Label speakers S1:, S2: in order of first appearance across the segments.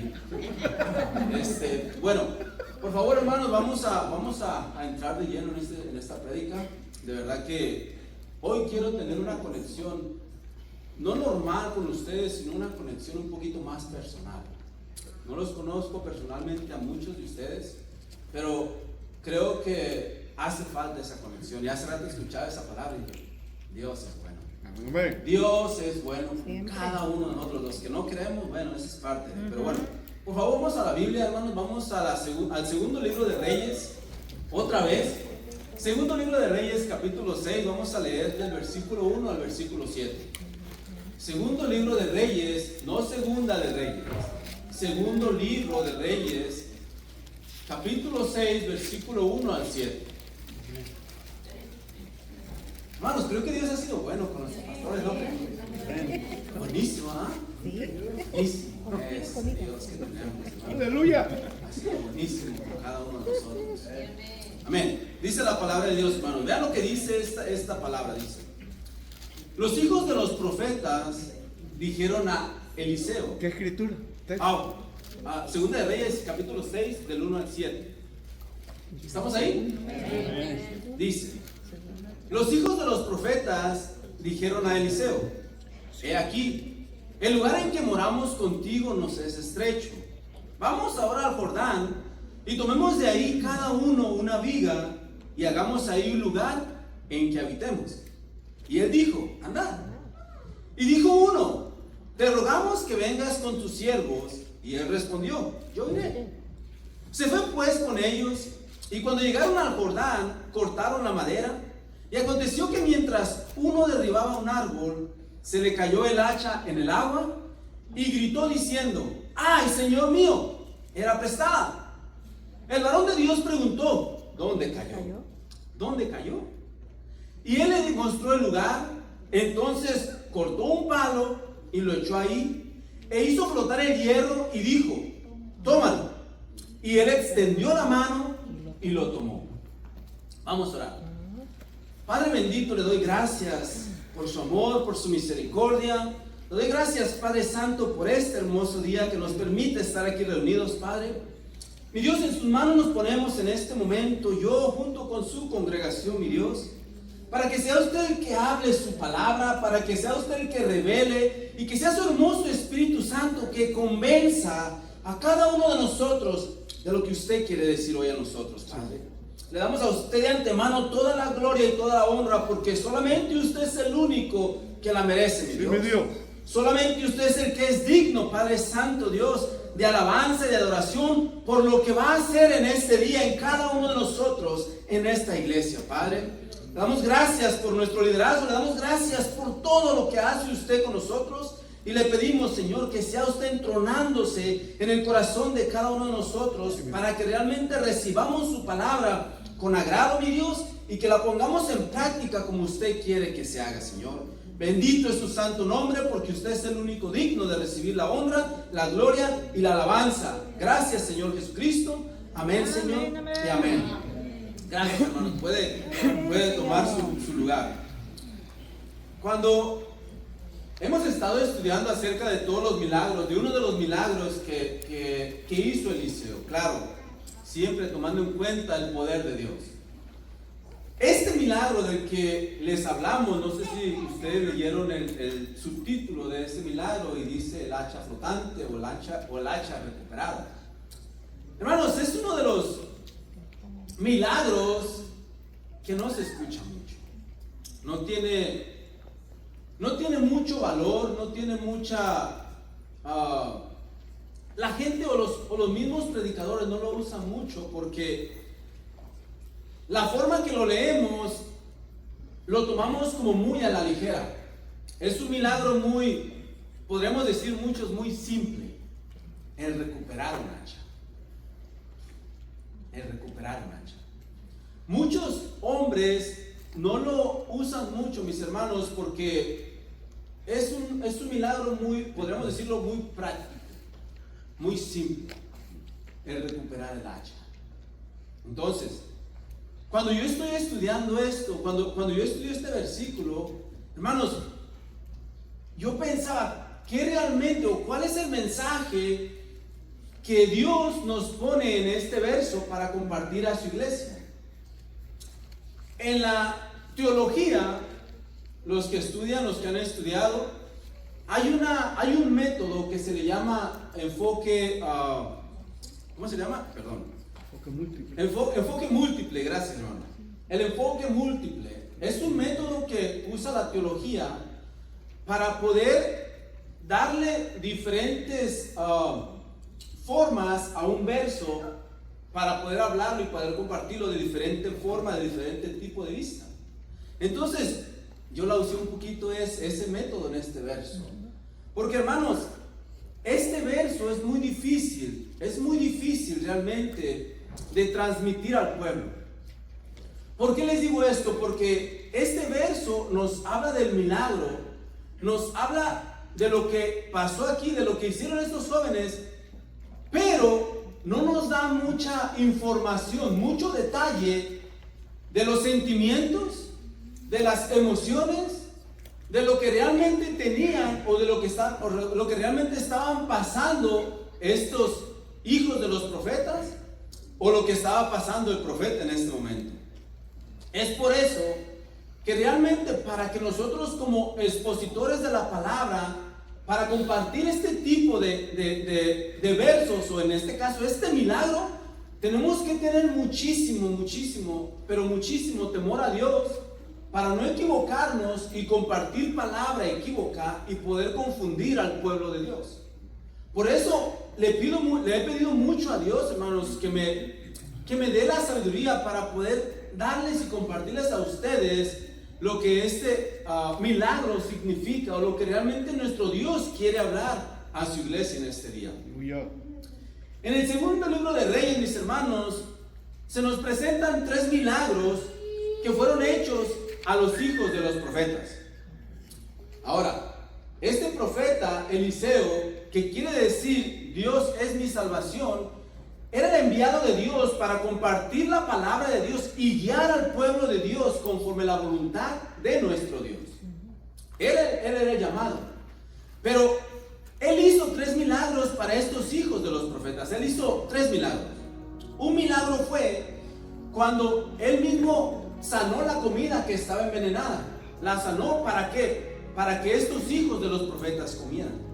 S1: María. Bueno, por favor, hermanos, vamos a entrar de lleno en esta prédica. De verdad que hoy quiero tener una conexión no normal con ustedes, sino una conexión un poquito más personal. No los conozco personalmente a muchos de ustedes, pero creo que hace falta esa conexión. Y hace rato escuchaba esa palabra y dije, Dios es bueno.
S2: Amén.
S1: Dios es bueno con cada uno de nosotros. Los que no creemos, bueno, esa es parte. Pero bueno, por favor, vamos a la Biblia, hermanos. Vamos al segundo libro de Reyes. Otra vez. Segundo libro de Reyes, capítulo 6. Vamos a leer del versículo 1 al versículo 7. Segundo libro de Reyes, no segunda de Reyes. Segundo libro de Reyes, capítulo 6, versículo 1 al 7. Hermanos, creo que Dios ha sido bueno con nuestros pastores, ¿no? Buenísimo, ¿ah? Buenísimo. Es Dios que tenemos.
S2: Aleluya.
S1: Ha sido buenísimo con cada uno de nosotros. Amén. Dice la palabra de Dios, hermanos. Vean lo que dice esta palabra. Dice: los hijos de los profetas dijeron a Eliseo.
S2: ¿Qué escritura?
S1: Segunda de Reyes, capítulo 6, del 1 al 7. ¿Estamos ahí? Dice: los hijos de los profetas dijeron a Eliseo: he aquí, el lugar en que moramos contigo nos es estrecho. Vamos ahora al Jordán y tomemos de ahí cada uno una viga y hagamos ahí un lugar en que habitemos. Y él dijo: andad. Y dijo uno: te rogamos que vengas con tus siervos. Y él respondió: yo iré. Se fue pues con ellos, y cuando llegaron al Jordán, cortaron la madera. Y aconteció que mientras uno derribaba un árbol, se le cayó el hacha en el agua, y gritó diciendo: ¡ay, Señor mío! Era prestada. El varón de Dios preguntó: ¿dónde cayó? ¿Dónde cayó? Y él le demostró el lugar. Entonces cortó un palo y lo echó ahí, e hizo flotar el hierro y dijo: tómalo. Y él extendió la mano y lo tomó. Vamos a orar. Padre bendito, le doy gracias por su amor, por su misericordia. Le doy gracias, Padre Santo, por este hermoso día que nos permite estar aquí reunidos, Padre. Mi Dios, en sus manos nos ponemos en este momento, yo junto con su congregación, mi Dios, para que sea usted el que hable su palabra, para que sea usted el que revele, y que sea su hermoso Espíritu Santo que convenza a cada uno de nosotros de lo que usted quiere decir hoy a nosotros, Padre. Le damos a usted de antemano toda la gloria y toda la honra, porque solamente usted es el único que la merece, mi Dios.
S2: Dios.
S1: Solamente usted es el que es digno, Padre Santo, Dios, de alabanza y de adoración por lo que va a hacer en este día en cada uno de nosotros en esta iglesia, Padre. Le damos gracias por nuestro liderazgo, le damos gracias por todo lo que hace usted con nosotros. Y le pedimos, Señor, que sea usted entronándose en el corazón de cada uno de nosotros, para que realmente recibamos su palabra con agrado, mi Dios, y que la pongamos en práctica como usted quiere que se haga, Señor. Bendito es su santo nombre, porque usted es el único digno de recibir la honra, la gloria y la alabanza. Gracias, Señor Jesucristo. Amén, Señor, y amén. Gracias, hermanos. Puede tomar su lugar. Cuando hemos estado estudiando acerca de todos los milagros, de uno de los milagros que hizo Eliseo, claro, siempre tomando en cuenta el poder de Dios. Este milagro del que les hablamos, no sé si ustedes leyeron el subtítulo de ese milagro, y dice el hacha flotante o el hacha recuperada. Hermanos, es uno de los milagros que no se escucha mucho. No tiene mucho valor, no tiene mucha... la gente o los mismos predicadores no lo usan mucho, porque la forma que lo leemos lo tomamos como muy a la ligera. Es un milagro muy, podríamos decir muchos, muy simple. El recuperar un hacha. El recuperar un hacha. Muchos hombres no lo usan mucho, mis hermanos, porque es un milagro muy, podríamos decirlo, muy práctico, muy simple, el recuperar el hacha. Entonces, cuando yo estoy estudiando esto, cuando yo estudio este versículo, hermanos, yo pensaba, ¿qué realmente o cuál es el mensaje que Dios nos pone en este verso para compartir a su iglesia. En la teología, los que estudian, los que han estudiado, hay un método que se le llama enfoque, ¿cómo se llama? Perdón. Enfoque múltiple, gracias hermano. El enfoque múltiple es un método que usa la teología para poder darle diferentes formas a un verso, para poder hablarlo y poder compartirlo de diferente forma, de diferente tipo de vista. Entonces, yo la usé un poquito ese método en este verso. Porque hermanos, este verso es muy difícil realmente de transmitir al pueblo. ¿Por qué les digo esto? Porque este verso nos habla del milagro, nos habla de lo que pasó aquí, de lo que hicieron estos jóvenes, pero no nos da mucha información, mucho detalle de los sentimientos, de las emociones, de lo que realmente tenían o de lo que realmente estaban pasando estos hijos de los profetas, o lo que estaba pasando el profeta en este momento. Es por eso que realmente, para que nosotros como expositores de la palabra, para compartir este tipo de versos, o en este caso este milagro, tenemos que tener muchísimo temor a Dios, para no equivocarnos y compartir palabra equívoca y poder confundir al pueblo de Dios. Por eso le he pedido mucho a Dios, hermanos, que me dé la sabiduría para poder darles y compartirles a ustedes lo que este milagro significa, o lo que realmente nuestro Dios quiere hablar a su iglesia en este día. En el segundo libro de Reyes, mis hermanos, se nos presentan 3 milagros que fueron hechos a los hijos de los profetas. Ahora, este profeta Eliseo, que quiere decir Dios es mi salvación, era el enviado de Dios para compartir la palabra de Dios y guiar al pueblo de Dios conforme la voluntad de nuestro Dios. Él era el llamado. Pero él hizo 3 milagros para estos hijos de los profetas. Él hizo 3 milagros. Un milagro fue cuando él mismo sanó la comida que estaba envenenada. La sanó, ¿para qué? Para que estos hijos de los profetas comieran.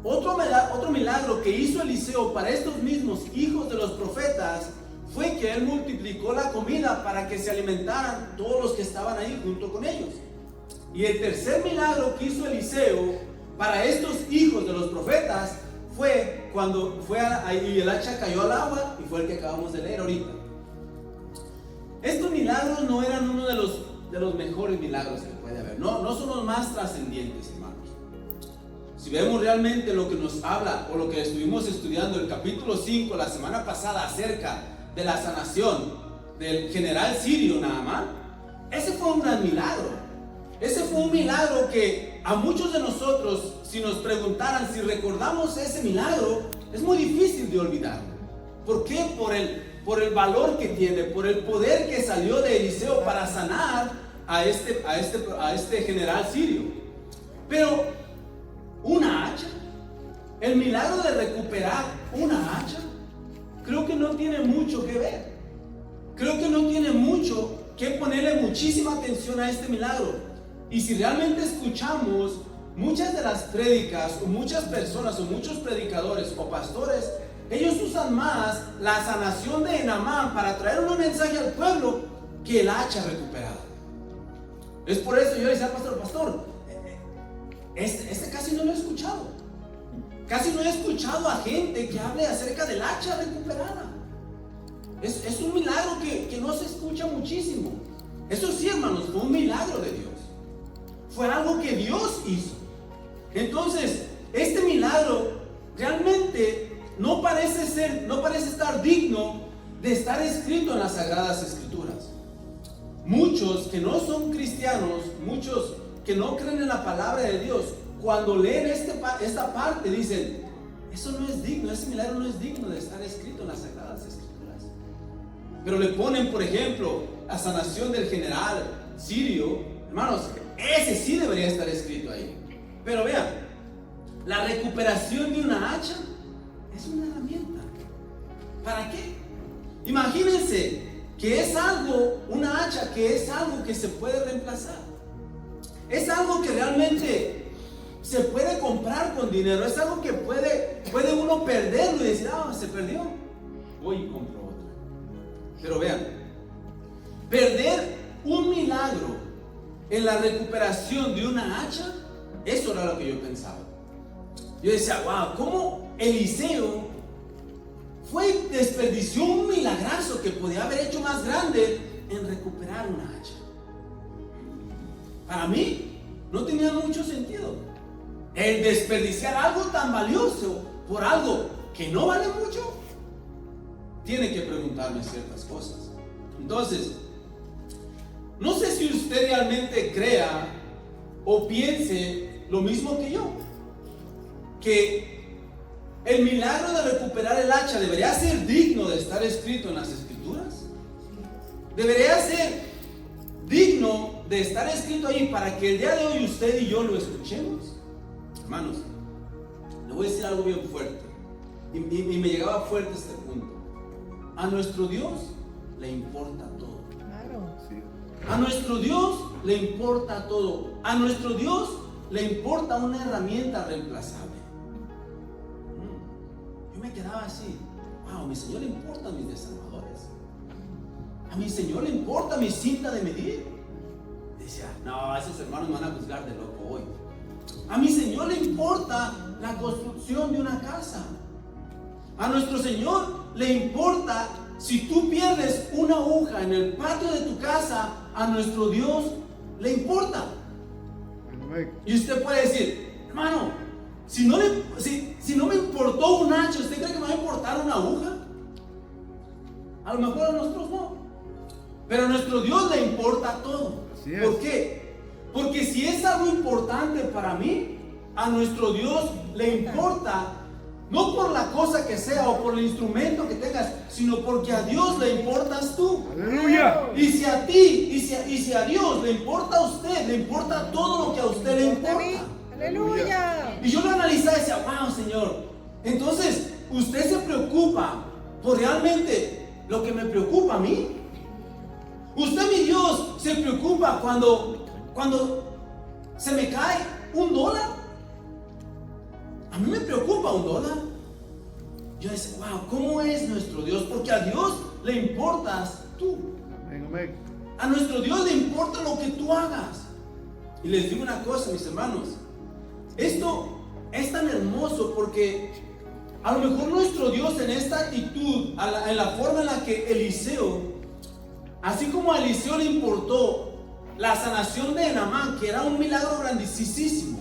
S1: Otro milagro que hizo Eliseo para estos mismos hijos de los profetas fue que él multiplicó la comida para que se alimentaran todos los que estaban ahí junto con ellos. Y el tercer milagro que hizo Eliseo para estos hijos de los profetas fue cuando y el hacha cayó al agua, y fue el que acabamos de leer ahorita. Estos milagros no eran uno de los mejores milagros que puede haber, no son los más trascendientes, hermanos. Si vemos realmente lo que nos habla, o lo que estuvimos estudiando el capítulo 5 la semana pasada acerca de la sanación del general sirio Naamán, ese fue un gran milagro. Ese fue un milagro que a muchos de nosotros, si nos preguntaran si recordamos ese milagro, es muy difícil de olvidarlo. ¿Por qué? Por el valor que tiene, por el poder que salió de Eliseo para sanar a este general sirio. Pero una hacha, el milagro de recuperar una hacha, creo que no tiene mucho que ver. Creo que no tiene mucho que ponerle muchísima atención a este milagro. Y si realmente escuchamos muchas de las prédicas, o muchas personas, o muchos predicadores o pastores, ellos usan más la sanación de Naamán para traer un mensaje al pueblo que el hacha recuperada. Es por eso yo le decía al pastor, este casi no lo he escuchado. Casi no he escuchado a gente que hable acerca del hacha recuperada. Es un milagro que no se escucha muchísimo. Eso sí, hermanos, fue un milagro de Dios. Fue algo que Dios hizo. Entonces, este milagro realmente no parece estar digno de estar escrito en las Sagradas Escrituras. Muchos que no son cristianos, muchos que no creen en la palabra de Dios, cuando leen esta parte dicen, eso no es digno, ese milagro no es digno de estar escrito en las Sagradas Escrituras. Pero le ponen, por ejemplo, la sanación del general sirio. Hermanos, ese sí debería estar escrito ahí. Pero vean, la recuperación de una hacha, Es una herramienta. ¿Para qué? Imagínense que es algo, una hacha, que es algo que se puede reemplazar. Es algo que realmente se puede comprar con dinero. Es algo que puede uno perderlo y decir, se perdió, voy y compro otra. Pero vean, perder un milagro en la recuperación de una hacha, eso era lo que yo pensaba. Yo decía, wow, ¿cómo Eliseo desperdició un milagrazo que podía haber hecho más grande en recuperar una hacha? Para mí no tenía mucho sentido el desperdiciar algo tan valioso por algo que no vale mucho. Tiene que preguntarme ciertas cosas. Entonces, no sé si usted realmente crea o piense lo mismo que yo, que el milagro de recuperar el hacha debería ser digno de estar escrito en las Escrituras. Debería ser digno de estar escrito ahí para que el día de hoy usted y yo lo escuchemos. Hermanos, le voy a decir algo bien fuerte, y me llegaba fuerte este punto. A nuestro Dios le importa todo. A nuestro Dios le importa todo. A nuestro Dios le importa una herramienta reemplazable. Yo me quedaba así, wow, a mi Señor le importan mis desarmadores. A mi Señor le importa mi cinta de medir. Decía, no, esos hermanos me van a juzgar de loco hoy. A mi Señor le importa la construcción de una casa. A nuestro Señor le importa si tú pierdes una aguja en el patio de tu casa. A nuestro Dios le importa. Y usted puede decir, hermano, si no me importó un hacha, ¿usted cree que me va a importar una aguja? A lo mejor a nosotros no, pero a nuestro Dios le importa todo. ¿Por qué? Porque si es algo importante para mí, a nuestro Dios le importa, no por la cosa que sea o por el instrumento que tengas, sino porque a Dios le importas tú.
S2: Aleluya.
S1: Y si a ti, y si a Dios le importa a usted, le importa todo lo que a usted le importa.
S2: Aleluya.
S1: Y yo lo analizaba y decía, wow, Señor, entonces usted se preocupa por realmente lo que me preocupa a mí. Usted, mi Dios, se preocupa cuando se me cae $1. A mí me preocupa $1. Yo decía, wow, ¿cómo es nuestro Dios? Porque a Dios le importas tú.
S2: Amén.
S1: A nuestro Dios le importa lo que tú hagas. Y les digo una cosa, mis hermanos, esto es tan hermoso porque a lo mejor nuestro Dios en esta actitud, en la forma en la que Eliseo, así como a Eliseo le importó la sanación de Naamán, que era un milagro grandísimo,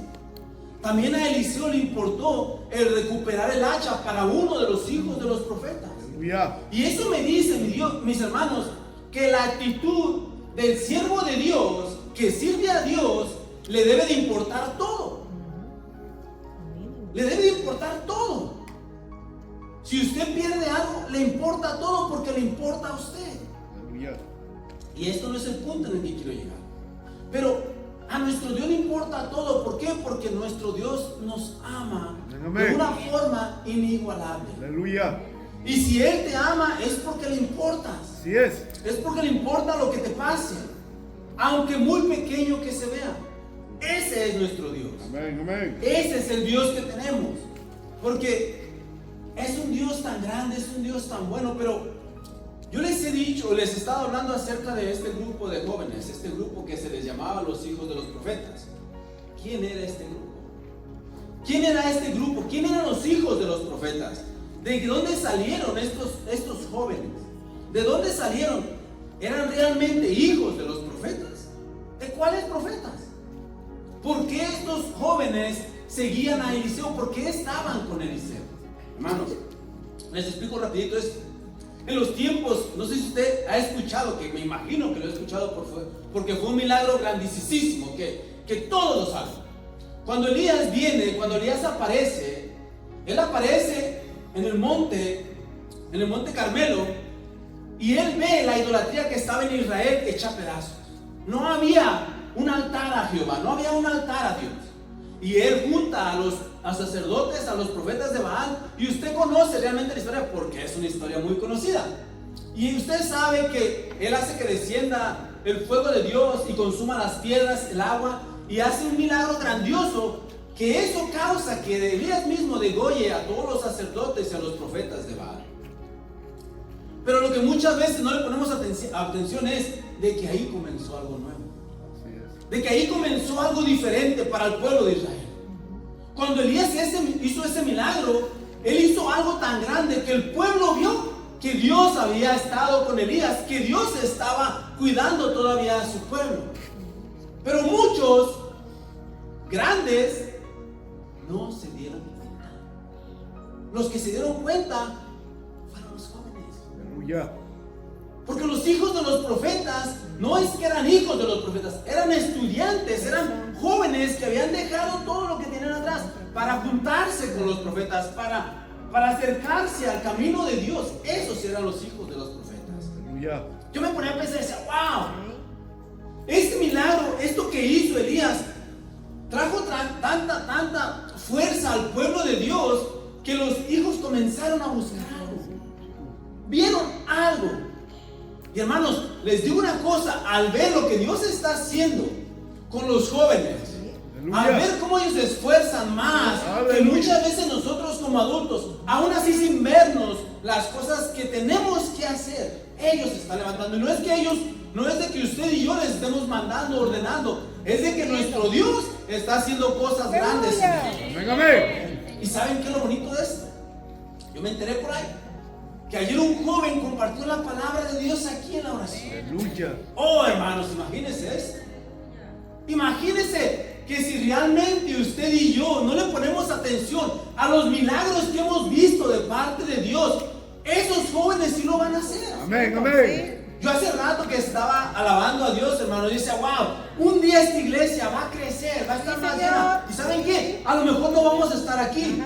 S1: también a Eliseo le importó el recuperar el hacha para uno de los hijos de los profetas.
S2: Aleluya.
S1: Y eso me dice, mis hermanos, que la actitud del siervo de Dios que sirve a Dios le debe de importar todo. Le debe de importar todo. Si usted pierde algo, le importa todo porque le importa a usted.
S2: Aleluya.
S1: Y esto no es el punto en el que quiero llegar. Pero a nuestro Dios le importa todo. ¿Por qué? Porque nuestro Dios nos ama de una forma inigualable.
S2: Aleluya.
S1: Y si Él te ama es porque le importas.
S2: Así es.
S1: Es porque le importa lo que te pase, aunque muy pequeño que se vea. Ese es nuestro Dios.
S2: Amén.
S1: Ese es el Dios que tenemos. Porque es un Dios tan grande, es un Dios tan bueno. Pero yo les he dicho, les he estado hablando acerca de este grupo de jóvenes, este grupo que se les llamaba los hijos de los profetas. ¿Quién era este grupo? ¿Quién era este grupo? ¿Quién eran los hijos de los profetas? ¿De dónde salieron estos jóvenes? ¿De dónde salieron? ¿Eran realmente hijos de los profetas? ¿De cuáles profetas? ¿Por qué estos jóvenes seguían a Eliseo? ¿Por qué estaban con Eliseo? Hermanos, les explico rapidito esto. En los tiempos, no sé si usted ha escuchado, que me imagino que lo ha escuchado porque fue un milagro grandísimo que todos lo saben. Cuando Elías viene, cuando Elías aparece, él aparece en el monte Carmelo, y él ve la idolatría que estaba en Israel hecha pedazos. No había un altar a Jehová, no había un altar a Dios. y él junta a sacerdotes, a los profetas de Baal, y usted conoce realmente la historia porque es una historia muy conocida. Y usted sabe que él hace que descienda el fuego de Dios y consuma las piedras, el agua, y hace un milagro grandioso, que eso causa que Elías mismo degolle a todos los sacerdotes y a los profetas de Baal. Pero lo que muchas veces no le ponemos atención es de que ahí comenzó algo nuevo, de que ahí comenzó algo diferente para el pueblo de Israel. Cuando Elías hizo ese milagro, él hizo algo tan grande que el pueblo vio que Dios había estado con Elías, que Dios estaba cuidando todavía a su pueblo. Pero muchos grandes no se dieron cuenta. Los que se dieron cuenta fueron los jóvenes.
S2: Aleluya.
S1: Porque los hijos de los profetas no es que eran hijos de los profetas, eran estudiantes, eran jóvenes que habían dejado todo lo que tenían atrás para juntarse con los profetas, para acercarse al camino de Dios. Esos eran los hijos de los profetas.
S2: Aleluya.
S1: Yo me ponía a pensar y decía, wow, este milagro, esto que hizo Elías, trajo tanta fuerza al pueblo de Dios que los hijos comenzaron a buscar algo. Vieron algo. Y hermanos, les digo una cosa, al ver lo que Dios está haciendo con los jóvenes,
S2: Aleluya.
S1: al ver cómo ellos se esfuerzan más, que
S2: Aleluya.
S1: muchas veces nosotros como adultos, aún así sin vernos las cosas que tenemos que hacer, ellos se están levantando. Y no es de que usted y yo les estemos mandando, ordenando, es de que nuestro Dios está haciendo cosas grandes.
S2: Amén, amén.
S1: ¿Y saben qué es lo bonito de esto? Yo me enteré por ahí que ayer un joven compartió la palabra de Dios aquí en la oración.
S2: Aleluya.
S1: Oh, hermanos, imagínense esto. Imagínense que si realmente usted y yo no le ponemos atención a los milagros que hemos visto de parte de Dios, esos jóvenes sí lo van a hacer.
S2: Amén, amén.
S1: Yo hace rato que estaba alabando a Dios, hermano, y decía, wow, un día esta iglesia va a crecer, va a estar más llena. ¿Y saben qué? A lo mejor no vamos a estar aquí.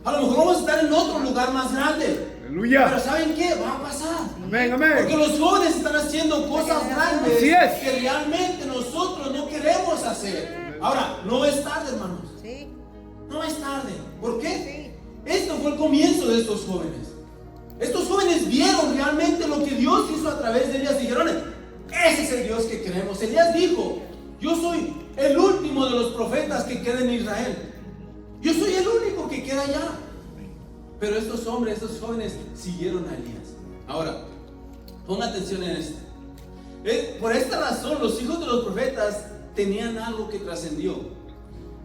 S1: A lo mejor vamos a estar en otro lugar más grande.
S2: Aleluya.
S1: Pero ¿saben qué? Va a pasar.
S2: Amén,
S1: Porque
S2: amén.
S1: los jóvenes están haciendo cosas grandes
S2: Así es.
S1: que realmente nosotros no queremos hacer. Ahora, no es tarde, hermanos. No es tarde. ¿Por qué? Esto fue el comienzo de estos jóvenes. Estos jóvenes vieron realmente lo que Dios hizo a través de Elías. Dijeron, ese es el Dios que queremos. Elías dijo, yo soy el último de los profetas que queda en Israel. Yo soy el único que queda allá. Pero estos hombres, estos jóvenes siguieron a Elías. Ahora, ponga atención en esto. Por esta razón, los hijos de los profetas tenían algo que trascendió.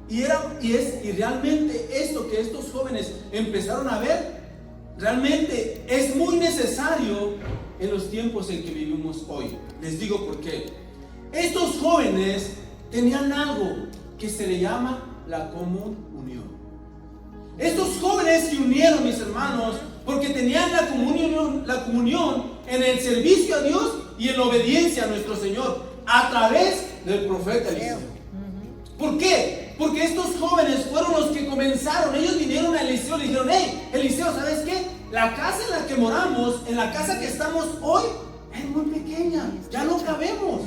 S1: Y realmente esto que estos jóvenes empezaron a ver, realmente es muy necesario en los tiempos en que vivimos hoy. Les digo por qué. Estos jóvenes tenían algo que se le llama la común unión. Estos jóvenes se unieron, mis hermanos, porque tenían la comunión en el servicio a Dios y en la obediencia a nuestro Señor a través del profeta Eliseo. ¿Por qué? Porque estos jóvenes fueron los que comenzaron. Ellos vinieron a Eliseo y le dijeron, hey, Eliseo, ¿sabes qué? La casa en la que moramos, en la casa que estamos hoy, es muy pequeña, ya no cabemos.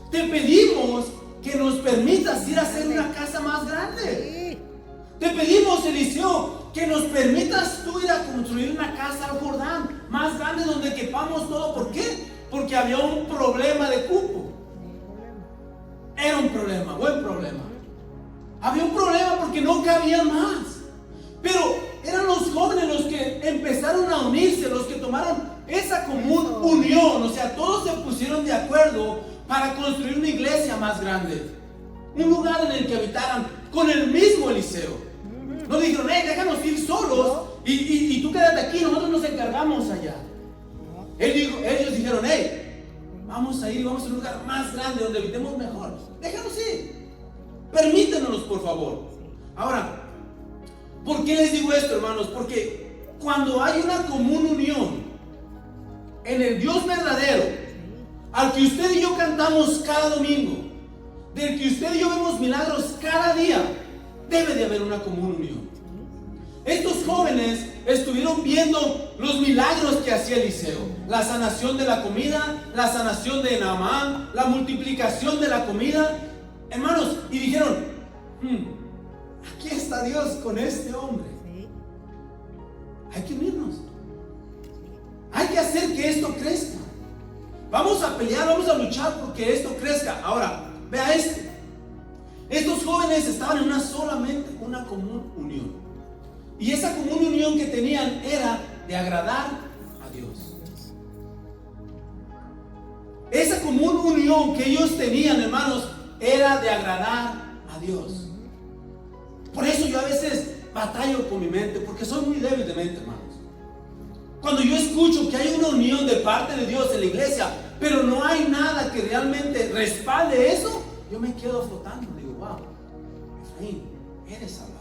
S1: Te pedimos que nos permitas ir a hacer una casa más grande. Te pedimos, Eliseo, que nos permitas tú ir a construir una casa al Jordán, más grande donde quepamos todo. ¿Por qué? Porque había un problema de cupo. Era un problema, buen problema. Había un problema porque no cabían más. Pero eran los jóvenes los que empezaron a unirse, los que tomaron esa común unión. O sea, todos se pusieron de acuerdo para construir una iglesia más grande. Un lugar en el que habitaran con el mismo Eliseo. No dijeron, déjanos ir solos y tú quédate aquí, nosotros nos encargamos allá. Ellos dijeron, vamos a ir, vamos a un lugar más grande donde habitemos mejor. Déjanos ir. Permítanos, por favor. Ahora, ¿por qué les digo esto, hermanos? Porque cuando hay una común unión en el Dios verdadero, al que usted y yo cantamos cada domingo, del que usted y yo vemos milagros cada día, debe de haber una común unión. Estos jóvenes estuvieron viendo los milagros que hacía Eliseo. La sanación de la comida, la sanación de Naamán, la multiplicación de la comida. Hermanos, y dijeron, aquí está Dios con este hombre. Hay que unirnos. Hay que hacer que esto crezca. Vamos a pelear, vamos a luchar porque esto crezca. Ahora, vea esto. Estos jóvenes estaban en una común unión. Y esa común unión que tenían era de agradar a Dios. Esa común unión que ellos tenían, hermanos, era de agradar a Dios. Por eso yo a veces batallo con mi mente, porque soy muy débil de mente, hermanos. Cuando yo escucho que hay una unión de parte de Dios en la iglesia, pero no hay nada que realmente respalde eso, yo me quedo flotando. Digo, wow, Efraín, eres salvador.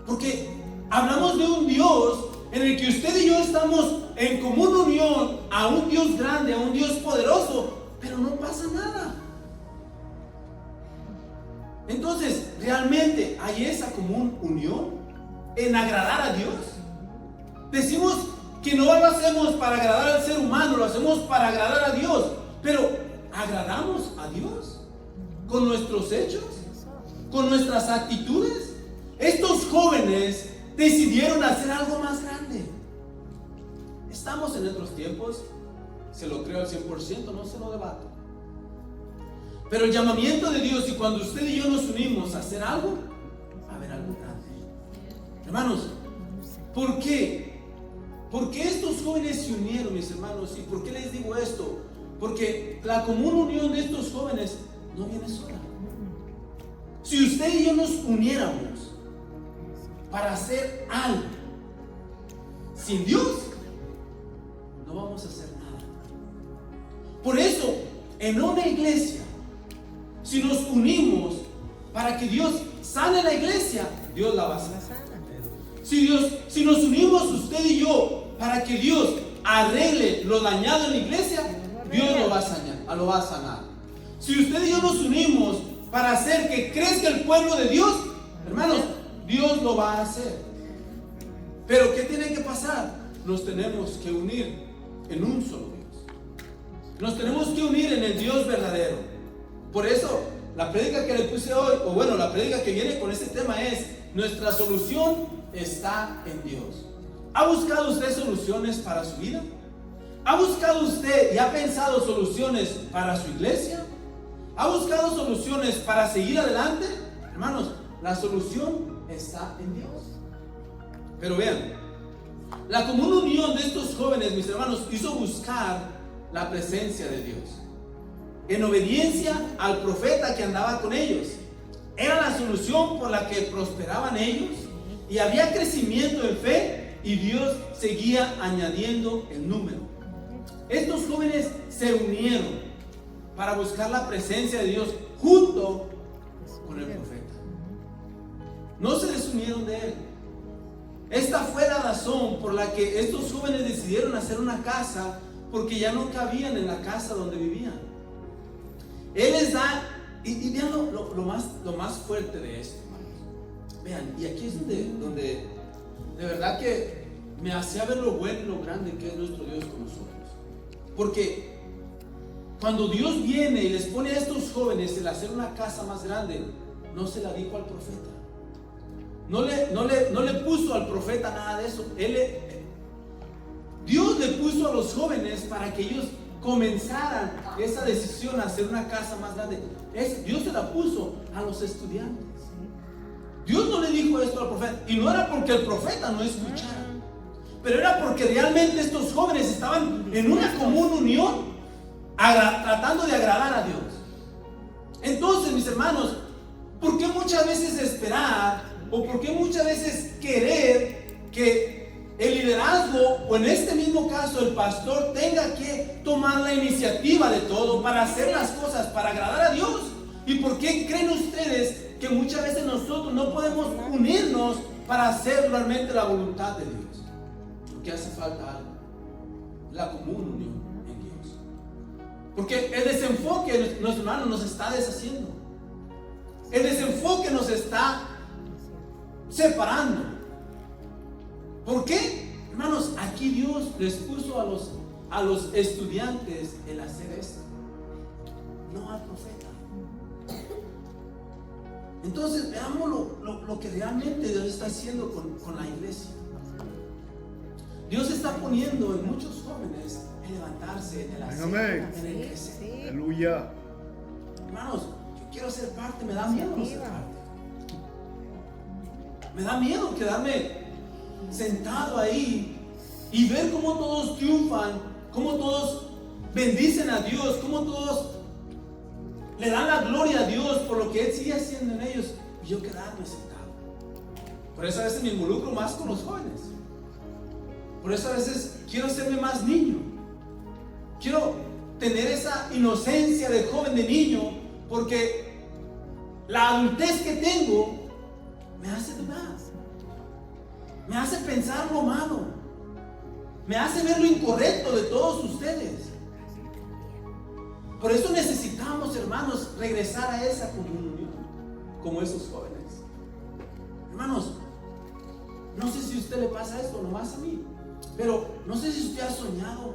S1: Porque hablamos de un Dios en el que usted y yo estamos en común unión a un Dios grande, a un Dios poderoso, pero no pasa nada. Entonces, ¿realmente hay esa común unión en agradar a Dios? Decimos que no lo hacemos para agradar al ser humano, lo hacemos para agradar a Dios, pero ¿agradamos a Dios con nuestros hechos? ¿Con nuestras actitudes? Estos jóvenes decidieron hacer algo más grande. Estamos en otros tiempos, se lo creo al 100%, no se lo debato. Pero el llamamiento de Dios, y cuando usted y yo nos unimos a hacer algo, va a haber algo grande. Hermanos, ¿por qué? ¿Por qué estos jóvenes se unieron, mis hermanos? ¿Y por qué les digo esto? Porque la común unión de estos jóvenes no viene sola. Si usted y yo nos uniéramos para hacer algo sin Dios, no vamos a hacer nada. Por eso, en una iglesia, si nos unimos para que Dios sane la iglesia, Dios la va a sanar. Si nos unimos usted y yo para que Dios arregle lo dañado en la iglesia, Dios lo va a sanar. Si usted y yo nos unimos para hacer que crezca el pueblo de Dios, hermanos, Dios lo va a hacer. Pero ¿qué tiene que pasar? Nos tenemos que unir en un solo Dios. Nos tenemos que unir en el Dios verdadero. Por eso, la prédica que le puse hoy, o bueno, la prédica que viene con este tema es: nuestra solución está en Dios. ¿Ha buscado usted soluciones para su vida? ¿Ha buscado usted y ha pensado soluciones para su iglesia? ¿Ha buscado soluciones para seguir adelante? Hermanos, la solución está en Dios. Pero vean, la común unión de estos jóvenes, mis hermanos, hizo buscar la presencia de Dios en obediencia al profeta que andaba con ellos. Era la solución por la que prosperaban ellos, y había crecimiento en fe, y Dios seguía añadiendo el número. Estos jóvenes se unieron para buscar la presencia de Dios junto con el profeta. No se desunieron de él. Esta fue la razón por la que estos jóvenes decidieron hacer una casa, porque ya no cabían en la casa donde vivían. Él les da, y vean lo más fuerte de esto, hermanos. Vean, y aquí es donde de verdad que me hacía ver lo bueno y lo grande que es nuestro Dios con nosotros. Porque cuando Dios viene y les pone a estos jóvenes el hacer una casa más grande, no se la dijo al profeta. No le puso al profeta nada de eso. Dios le puso a los jóvenes para que ellos comenzaran esa decisión a hacer una casa más grande. Dios se la puso a los estudiantes. Dios no le dijo esto al profeta, y no era porque el profeta no escuchara, pero era porque realmente estos jóvenes estaban en una común unión, tratando de agradar a Dios. Entonces, mis hermanos, ¿por qué muchas veces esperar, o por qué muchas veces querer que el liderazgo, o en este mismo caso el pastor, tenga que tomar la iniciativa de todo para hacer las cosas, para agradar a Dios? ¿Y por qué creen ustedes que muchas veces nosotros no podemos unirnos para hacer realmente la voluntad de Dios? Porque hace falta algo: la común unión en Dios. Porque el desenfoque, nuestro hermano, nos está deshaciendo. El desenfoque nos está separando. ¿Por qué? Hermanos, aquí Dios les puso a los estudiantes el hacer esto, no al profeta. Entonces veamos lo que realmente Dios está haciendo con la iglesia. Dios está poniendo en muchos jóvenes el levantarse, en el hacer,
S2: Amén.
S1: en el crecer.
S2: Aleluya.
S1: Hermanos, yo quiero ser parte, me da miedo no ser parte. Me da miedo quedarme sentado ahí y ver cómo todos triunfan, cómo todos bendicen a Dios, cómo todos le dan la gloria a Dios por lo que Él sigue haciendo en ellos, y yo quedarme sentado. Por eso a veces me involucro más con los jóvenes. Por eso a veces quiero serme más niño. Quiero tener esa inocencia de joven, de niño, porque la adultez que tengo me hace dudar, me hace pensar lo malo, me hace ver lo incorrecto de todos ustedes. Por eso necesitamos, hermanos, regresar a esa comunión como esos jóvenes. Hermanos, no sé si a usted le pasa esto, nomás a mí, pero no sé si usted ha soñado,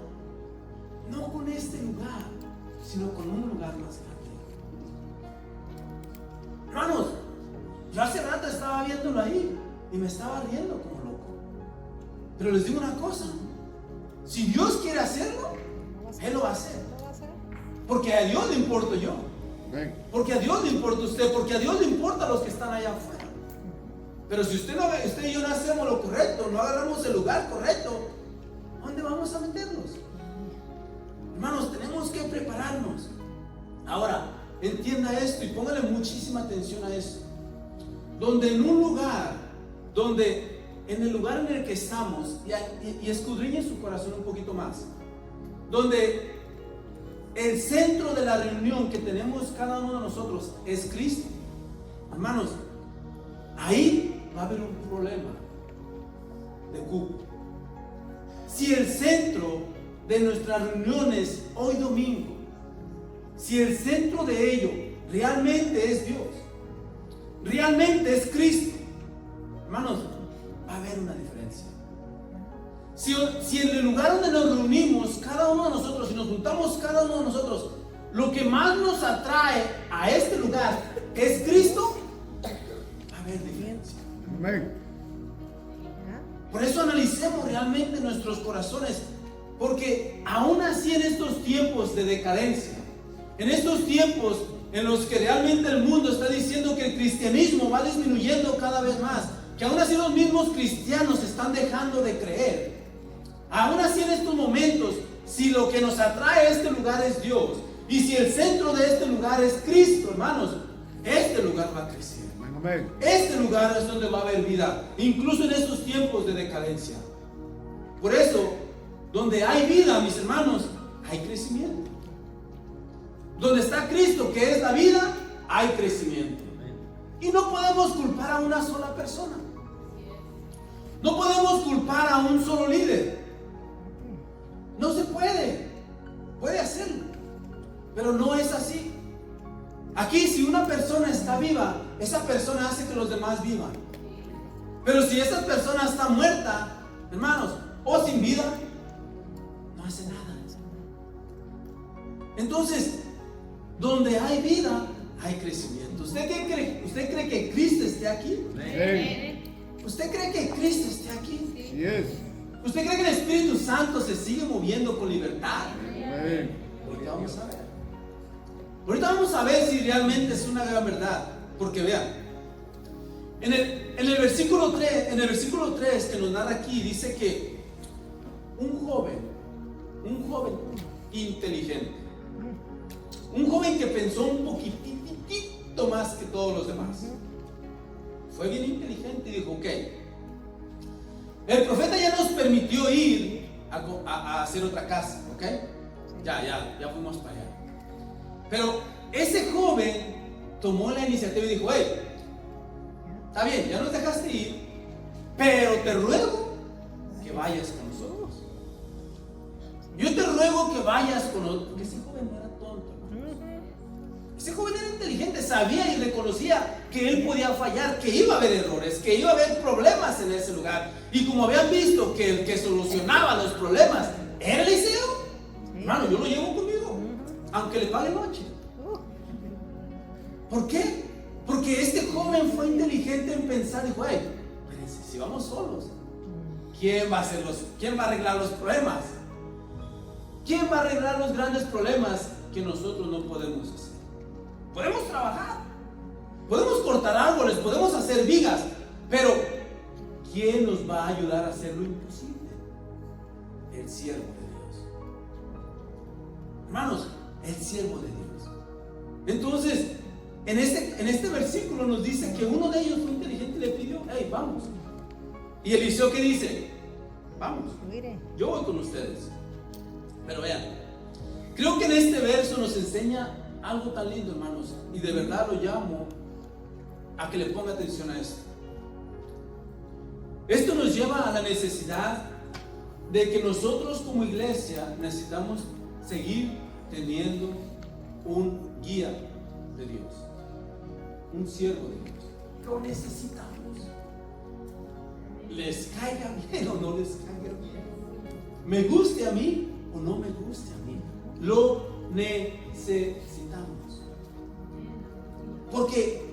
S1: no con este lugar, sino con un lugar más grande. Hermanos, yo hace rato estaba viéndolo ahí y me estaba riendo como loco. Pero les digo una cosa, si Dios quiere hacerlo, Él lo va a hacer. Porque a Dios le importo yo. Porque a Dios le importa usted. Porque a Dios le importa a los que están allá afuera. Pero si usted y yo no hacemos lo correcto, no agarramos el lugar correcto, ¿dónde vamos a meternos? Hermanos, tenemos que prepararnos. Ahora, entienda esto y póngale muchísima atención a esto. Donde en un lugar, en el lugar en el que estamos, y escudriñe su corazón un poquito más, donde el centro de la reunión que tenemos cada uno de nosotros es Cristo, hermanos, ahí va a haber un problema de cupo. Si el centro de nuestras reuniones hoy domingo, si el centro de ello realmente es Dios, realmente es Cristo, hermanos, va a haber una diferencia. Si en el lugar donde nos reunimos, cada uno de nosotros, si nos juntamos cada uno de nosotros, lo que más nos atrae a este lugar es Cristo, va a haber diferencia.
S2: Amén.
S1: Por eso analicemos realmente nuestros corazones, porque aún así en estos tiempos de decadencia, en estos tiempos en los que realmente el mundo está diciendo que el cristianismo va disminuyendo cada vez más, que aún así los mismos cristianos están dejando de creer, aún así en estos momentos, si lo que nos atrae a este lugar es Dios, y si el centro de este lugar es Cristo, hermanos, este lugar va a crecer.
S2: Amén.
S1: Este lugar es donde va a haber vida, incluso en estos tiempos de decadencia. Por eso, donde hay vida, mis hermanos, hay crecimiento. Donde está Cristo, que es la vida, hay crecimiento. Y no podemos culpar a una sola persona. No podemos culpar a un solo líder. No se puede. Puede hacerlo, pero no es así. Aquí, si una persona está viva, esa persona hace que los demás vivan. Pero si esa persona está muerta, hermanos, o sin vida, no hace nada. Entonces, donde hay vida, hay crecimiento. ¿Usted qué cree? ¿Usted cree que Cristo esté aquí?
S2: Amén.
S1: ¿Usted cree que Cristo esté aquí?
S2: Sí es.
S1: ¿Usted cree que el Espíritu Santo se sigue moviendo con libertad?
S2: Amén.
S1: Ahorita vamos a ver. Ahorita vamos a ver si realmente es una gran verdad. Porque vean, en el versículo 3 que nos narra aquí, dice que un joven inteligente, un joven que pensó un poquitito más que todos los demás, fue bien inteligente y dijo: ok, el profeta ya nos permitió ir a hacer otra casa, ok, ya fuimos para allá. Pero ese joven tomó la iniciativa y dijo: hey, está bien, ya nos dejaste ir, pero te ruego que vayas con nosotros. Yo te ruego que vayas con nosotros. Porque ese joven no era tonto, hermanos. Ese joven era inteligente, sabía y reconocía que él podía fallar, que iba a haber errores, que iba a haber problemas en ese lugar. Y como habían visto que el que solucionaba los problemas era Eliseo, hermano, yo lo llevo conmigo, aunque le pague noche. ¿Por qué? Porque este joven fue inteligente en pensar, dijo, hey, espérense, si vamos solos, ¿quién va a arreglar los problemas? ¿Quién va a arreglar los grandes problemas que nosotros no podemos hacer? Podemos trabajar, podemos cortar árboles, podemos hacer vigas, pero ¿quién nos va a ayudar a hacer lo imposible? El siervo de Dios. Hermanos, el siervo de Dios. Entonces, en este versículo nos dice que uno de ellos fue inteligente y le pidió, hey, vamos. Y Eliseo, ¿qué dice? Vamos, yo voy con ustedes. Pero vean, creo que en este verso nos enseña algo tan lindo, hermanos, y de verdad lo llamo a que le ponga atención a esto. Esto nos lleva a la necesidad de que nosotros como iglesia necesitamos seguir teniendo un guía de Dios, un siervo de Dios. Lo necesitamos. Les caiga bien o no les caiga bien, me guste a mí o no me guste a mí, lo necesitamos. Porque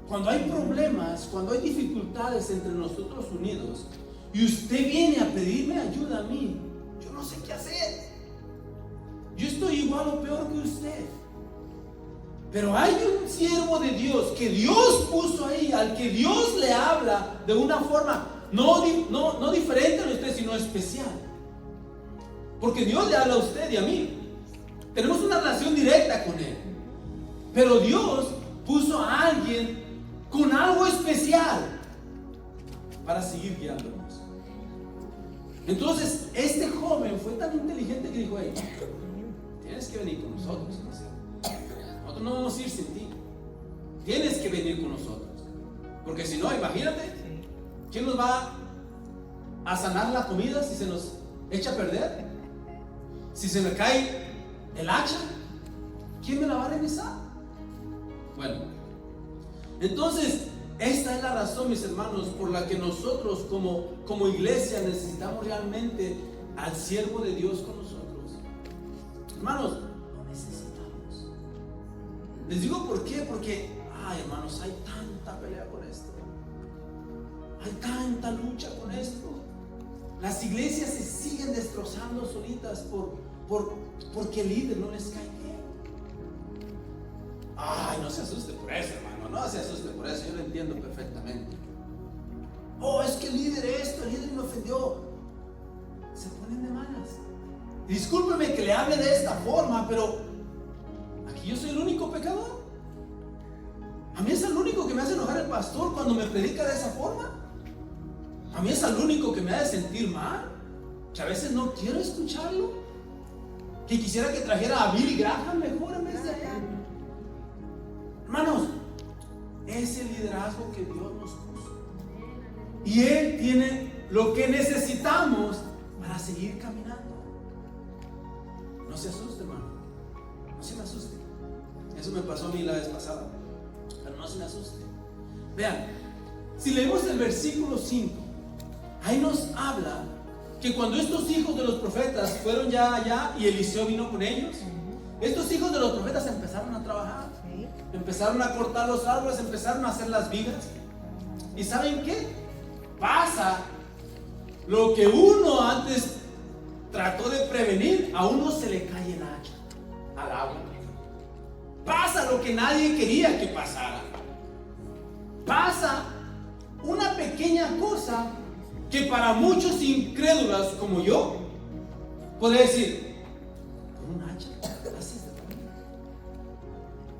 S1: cuando hay problemas, cuando hay dificultades entre nosotros unidos y usted viene a pedirme ayuda a mí, yo no sé qué hacer. Yo estoy igual o peor que usted. Pero hay un siervo de Dios que Dios puso ahí, al que Dios le habla de una forma no diferente a usted, sino especial. Porque Dios le habla a usted y a mí. Tenemos una relación directa con Él. Pero Dios puso a alguien con algo especial para seguir guiándonos. Entonces, este joven fue tan inteligente que dijo, hey, tienes que venir con nosotros. Nosotros no vamos a ir sin ti. Tienes que venir con nosotros. Porque si no, imagínate, ¿quién nos va a sanar la comida si se nos echa a perder? Si se me cae el hacha, ¿quién me la va a regresar? Bueno, entonces esta es la razón, mis hermanos, por la que nosotros como iglesia necesitamos realmente al siervo de Dios con nosotros. Hermanos, lo necesitamos. Les digo por qué, porque hermanos, hay tanta pelea con esto, hay tanta lucha con esto. Las iglesias se siguen destrozando solitas porque el líder no les cae bien. No se asuste por eso, hermano, no se asuste por eso, yo lo entiendo perfectamente. Es que el líder el líder me ofendió. Se ponen de malas. Discúlpeme que le hable de esta forma, pero aquí yo soy el único pecador. A mí es el único que me hace enojar el pastor cuando me predica de esa forma. A mí es el único que me hace sentir mal, que a veces no quiero escucharlo, que quisiera que trajera a Billy Graham mejor en vez de él. Hermanos, es el liderazgo que Dios nos puso. Y Él tiene lo que necesitamos para seguir caminando. No se asuste, hermano. No se me asuste. Eso me pasó a mí la vez pasada. Pero no se me asuste. Vean, si leemos el versículo 5, ahí nos habla que cuando estos hijos de los profetas fueron ya allá y Eliseo vino con ellos, estos hijos de los profetas empezaron a trabajar, empezaron a cortar los árboles, empezaron a hacer las vigas. ¿Y saben qué? Pasa lo que uno antes trató de prevenir, a uno se le cae el hacha al agua. Pasa lo que nadie quería que pasara. Pasa una pequeña cosa que para muchos incrédulos como yo puede decir, ¿con un hacha?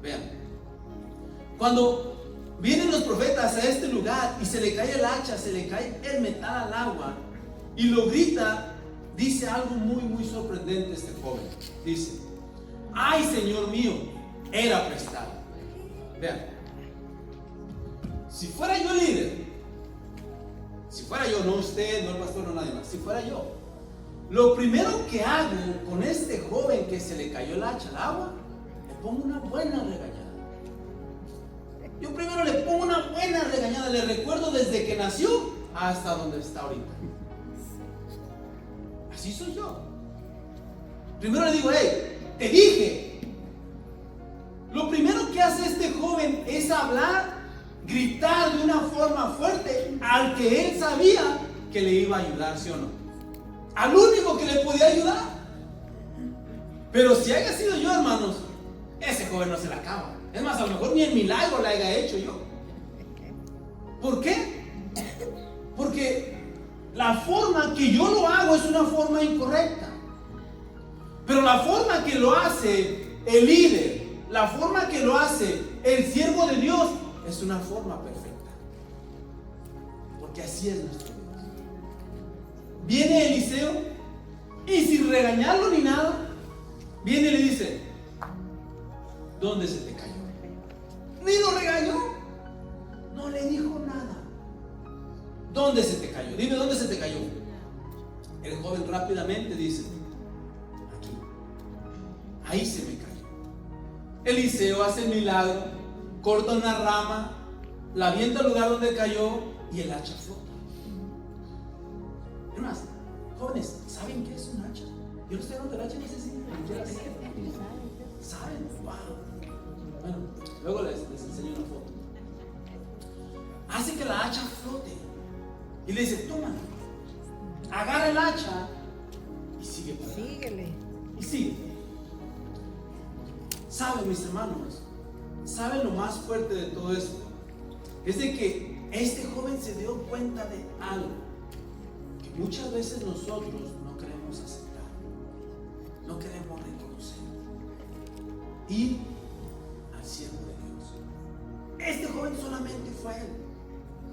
S1: Vean, cuando vienen los profetas a este lugar y se le cae el hacha, se le cae el metal al agua y lo grita, dice algo muy sorprendente este joven. Dice, ay, Señor mío, era prestado. Vean, si fuera yo líder, si fuera yo, no usted, no el pastor, no nadie más, si fuera yo, lo primero que hago con este joven que se le cayó el hacha al agua, le pongo una buena regañada. Yo primero le pongo una buena regañada, le recuerdo desde que nació hasta donde está ahorita. Así soy yo. Primero le digo, hey, te dije. Lo primero que hace este joven es hablar, gritar de una forma fuerte al que él sabía que le iba a ayudar, ¿sí o no? Al único que le podía ayudar. Pero si haya sido yo, hermanos, ese joven no se la acaba. Es más, a lo mejor ni el milagro le haya hecho yo. ¿Por qué? Porque la forma que yo lo hago es una forma incorrecta. Pero la forma que lo hace el líder, la forma que lo hace el siervo de Dios, es una forma perfecta. Porque así es nuestro Dios. Viene Eliseo y sin regañarlo ni nada, viene y le dice: ¿dónde se te cayó? Ni lo regañó, no le dijo nada. ¿Dónde se te cayó? Dime, ¿dónde se te cayó? El joven rápidamente dice: aquí. Ahí se me cayó. Eliseo hace el milagro, corta una rama, la avienta al lugar donde cayó y el hacha flota. Es más, jóvenes, ¿saben qué es un hacha? Yo no estoy hablando del hacha, no sé si ¿saben? Wow. Bueno, luego les enseño una foto. Hace que la hacha flote y le dice: toma, agarra el hacha y sigue para adelante.
S3: Síguele.
S1: Y sigue. ¿Saben, mis hermanos? ¿Saben lo más fuerte de todo esto? Es de que este joven se dio cuenta de algo que muchas veces nosotros no queremos aceptar, no queremos reconocer. Ir al siervo de Dios. Este joven solamente fue a él.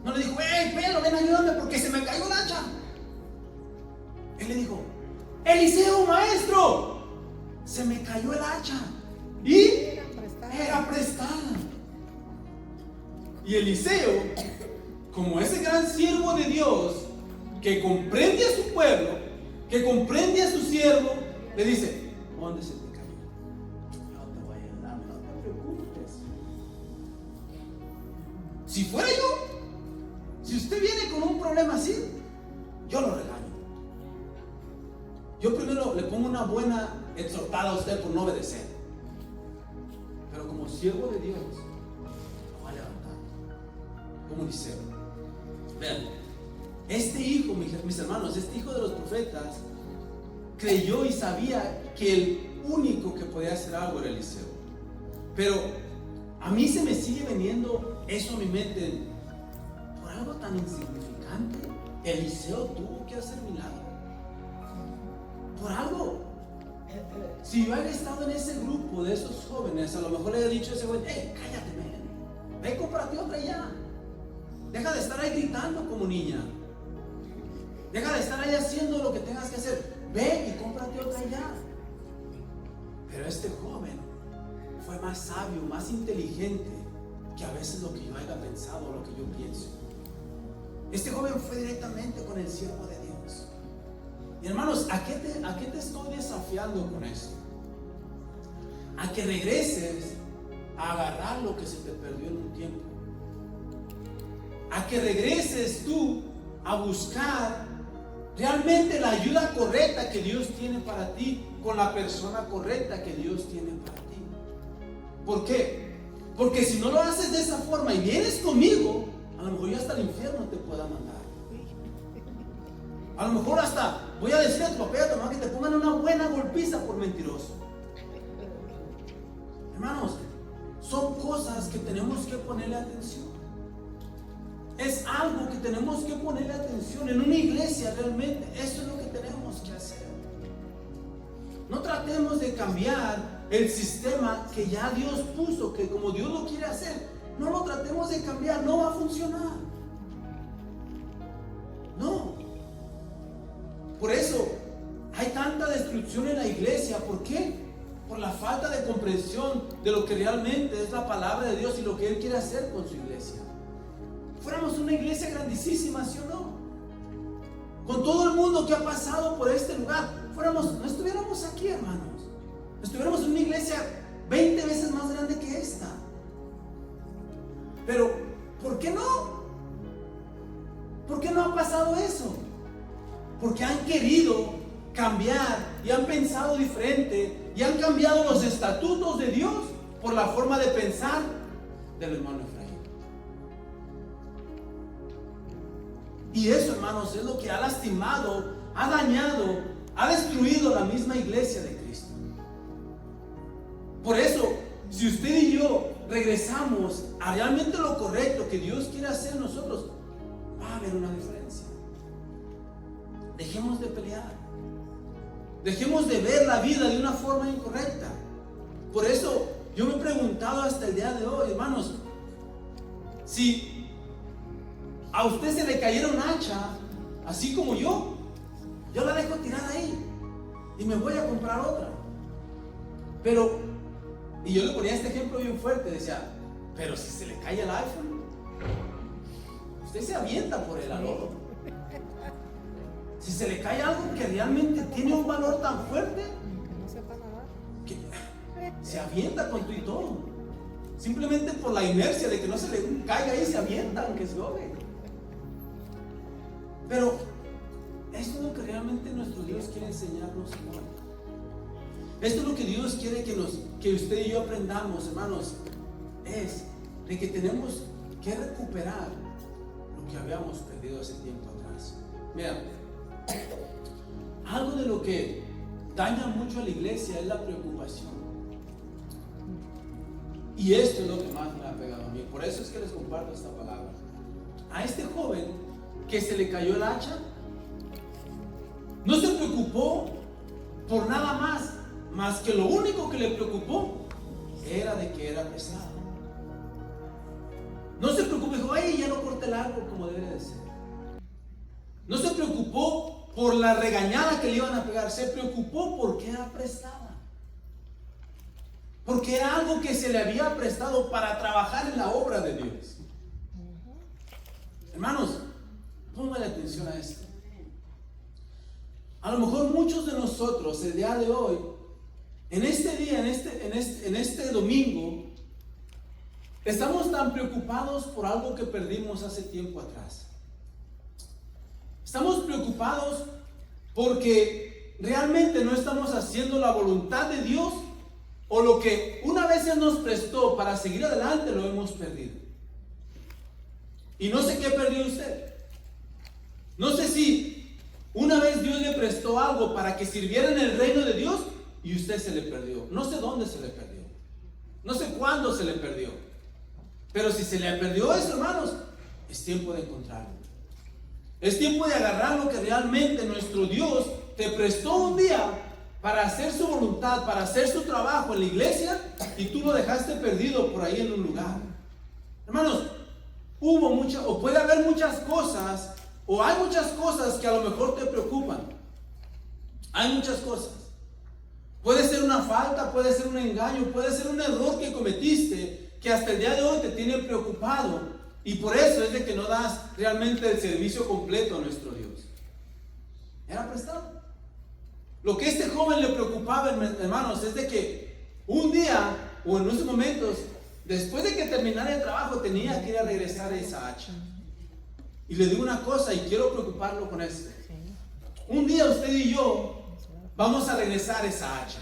S1: No le dijo: hey, Pedro, ven, ayúdame porque se me cayó el hacha. Él le dijo: Eliseo, maestro, se me cayó el hacha y era prestada. Y Eliseo, como ese gran siervo de Dios que comprende a su pueblo, que comprende a su siervo, le dice: ¿dónde se te cayó? No te voy a ayudar, no te preocupes. Si fuera yo, si usted viene con un problema así, yo lo regaño. Yo primero le pongo una buena exhortada a usted por no obedecer. Pero como siervo de Dios, lo va a levantar. Como Eliseo. Vean, este hijo, mis hermanos, este hijo de los profetas, creyó y sabía que el único que podía hacer algo era Eliseo. Pero a mí se me sigue veniendo eso a mi mente. Por algo tan insignificante, Eliseo tuvo que hacer milagro. Por algo. Si yo hubiera estado en ese grupo de esos jóvenes, a lo mejor le hubiera dicho a ese joven: hey, cállate, ve, cómprate otra ya. Deja de estar ahí gritando como niña. Deja de estar ahí haciendo lo que tengas que hacer. Ve y cómprate otra ya. Pero este joven fue más sabio, más inteligente que a veces lo que yo haya pensado o lo que yo pienso. Este joven fue directamente con el siervo de Dios. Y hermanos, ¿a qué te estoy desafiando con esto? A que regreses a agarrar lo que se te perdió en un tiempo. A que regreses tú a buscar realmente la ayuda correcta que Dios tiene para ti, con la persona correcta que Dios tiene para ti. ¿Por qué? Porque si no lo haces de esa forma y vienes conmigo, a lo mejor ya hasta el infierno te pueda mandar. A lo mejor hasta voy a decir a tu papá y a tu mamá que te pongan una buena golpiza por mentiroso. Hermanos, son cosas que tenemos que ponerle atención. Es algo que tenemos que ponerle atención en una iglesia. Realmente eso es lo que tenemos que hacer. No tratemos de cambiar el sistema que ya Dios puso, que como Dios lo quiere hacer, no lo tratemos de cambiar, no va a funcionar. No. Por eso hay tanta destrucción en la iglesia. ¿Por qué? Por la falta de comprensión de lo que realmente es la palabra de Dios y lo que Él quiere hacer con su iglesia. Fuéramos una iglesia grandísima, ¿sí o no? Con todo el mundo que ha pasado por este lugar, no estuviéramos aquí, hermanos. Estuviéramos en una iglesia 20 veces más grande que esta. Pero, ¿por qué no? ¿Por qué no ha pasado eso? Porque han querido cambiar y han pensado diferente y han cambiado los estatutos de Dios por la forma de pensar del hermano Efraín. Y eso, hermanos, es lo que ha lastimado, ha dañado, ha destruido la misma iglesia de Cristo. Por eso, si usted y yo regresamos a realmente lo correcto que Dios quiere hacer en nosotros, va a haber una diferencia. Dejemos de pelear. Dejemos de ver la vida de una forma incorrecta. Por eso yo me he preguntado hasta el día de hoy, hermanos, si a usted se le cayera un hacha, así como yo la dejo tirar ahí y me voy a comprar otra. Pero, y yo le ponía este ejemplo bien fuerte, decía, pero si se le cae el iPhone, usted se avienta por el alodo. Si se le cae algo que realmente tiene un valor tan fuerte, que se avienta con tu y todo. Simplemente por la inercia de que no se le caiga ahí, se avienta aunque se ahogue. Pero esto es lo que realmente nuestro Dios quiere enseñarnos hoy. Esto es lo que Dios quiere que usted y yo aprendamos, hermanos, es de que tenemos que recuperar lo que habíamos perdido hace tiempo atrás. Mira, algo de lo que daña mucho a la iglesia es la preocupación. Y esto es lo que más me ha pegado a mí. Por eso es que les comparto esta palabra. A este joven que se le cayó el hacha, no se preocupó por nada más que lo único que le preocupó era de que era pesado. No se preocupó, dijo, ay, ya no corté el árbol como debe de ser. No se preocupó por la regañada que le iban a pegar, se preocupó porque era prestada. Porque era algo que se le había prestado para trabajar en la obra de Dios. Hermanos, póngale atención a esto. A lo mejor muchos de nosotros el día de hoy, en este día, en este domingo, estamos tan preocupados por algo que perdimos hace tiempo atrás. Estamos preocupados porque realmente no estamos haciendo la voluntad de Dios, o lo que una vez Él nos prestó para seguir adelante lo hemos perdido. Y no sé qué perdió usted. No sé si una vez Dios le prestó algo para que sirviera en el reino de Dios y usted se le perdió. No sé dónde se le perdió. No sé cuándo se le perdió. Pero si se le perdió eso, hermanos, es tiempo de encontrarlo. Es tiempo de agarrar lo que realmente nuestro Dios te prestó un día para hacer su voluntad, para hacer su trabajo en la iglesia, y tú lo dejaste perdido por ahí en un lugar. Hermanos, puede haber muchas cosas, o hay muchas cosas que a lo mejor te preocupan. Hay muchas cosas. Puede ser una falta, puede ser un engaño, puede ser un error que cometiste, que hasta el día de hoy te tiene preocupado, y por eso es de que no das realmente el servicio completo a nuestro Dios. Era prestado. Lo que este joven le preocupaba, hermanos, es de que un día, o en unos momentos, después de que terminara el trabajo, tenía que ir a regresar esa hacha. Y le digo una cosa, y quiero preocuparlo con esto. Un día usted y yo vamos a regresar esa hacha.